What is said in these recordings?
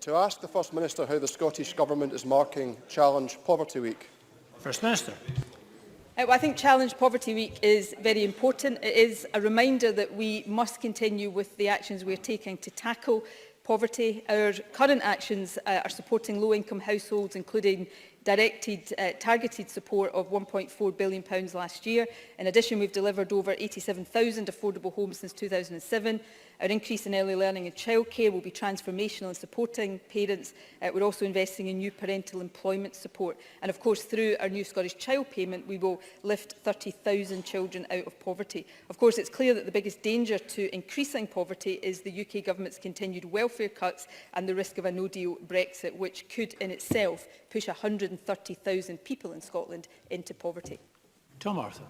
to ask the First Minister how the Scottish Government is marking Challenge Poverty Week. First Minister. Well, I think Challenge Poverty Week is very important. It is a reminder that we must continue with the actions we are taking to tackle poverty. Our current actions are supporting low-income households, including targeted support of £1.4 billion last year. In addition, we've delivered over 87,000 affordable homes since 2007. Our increase in early learning and childcare will be transformational in supporting parents. We're also investing in new parental employment support. And of course, through our new Scottish Child Payment, we will lift 30,000 children out of poverty. Of course, it's clear that the biggest danger to increasing poverty is the UK Government's continued welfare cuts and the risk of a no-deal Brexit, which could in itself push 130,000 people in Scotland into poverty. Tom Arthur.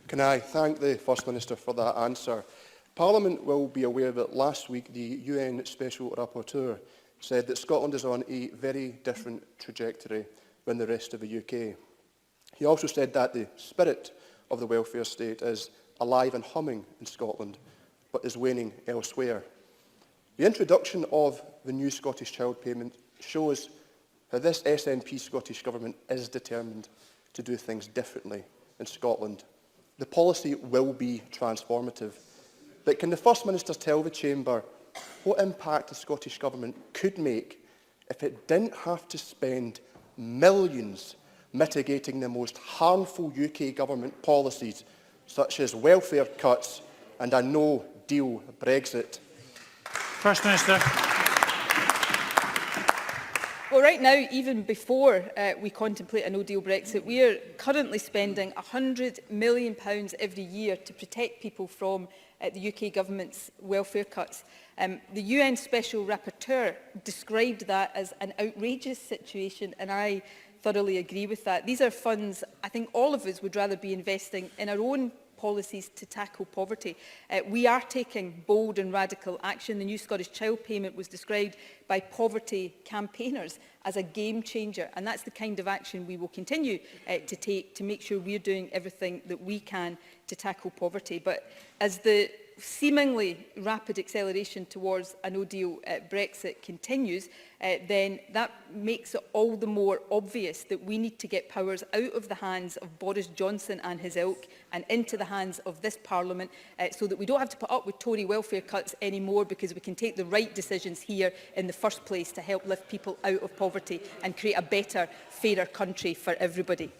Can I thank the First Minister for that answer? Parliament will be aware that last week the UN Special Rapporteur said that Scotland is on a very different trajectory than the rest of the UK. He also said that the spirit of the welfare state is alive and humming in Scotland, but is waning elsewhere. The introduction of the new Scottish Child Payment shows how this SNP Scottish Government is determined to do things differently in Scotland. The policy will be transformative. But can the First Minister tell the Chamber what impact the Scottish Government could make if it didn't have to spend millions mitigating the most harmful UK Government policies, such as welfare cuts and a no-deal Brexit? First Minister. Well, right now, even before we contemplate a no-deal Brexit, we are currently spending £100 million every year to protect people from the UK Government's welfare cuts. The UN Special Rapporteur described that as an outrageous situation, and I thoroughly agree with that. These are funds I think all of us would rather be investing in our own policies to tackle poverty. We are taking bold and radical action. The new Scottish Child Payment was described by poverty campaigners as a game changer, and that's the kind of action we will continue to take to make sure we're doing everything that we can to tackle poverty. But as the seemingly rapid acceleration towards a no-deal Brexit continues, then that makes it all the more obvious that we need to get powers out of the hands of Boris Johnson and his ilk and into the hands of this Parliament, so that we don't have to put up with Tory welfare cuts anymore, because we can take the right decisions here in the first place to help lift people out of poverty and create a better, fairer country for everybody.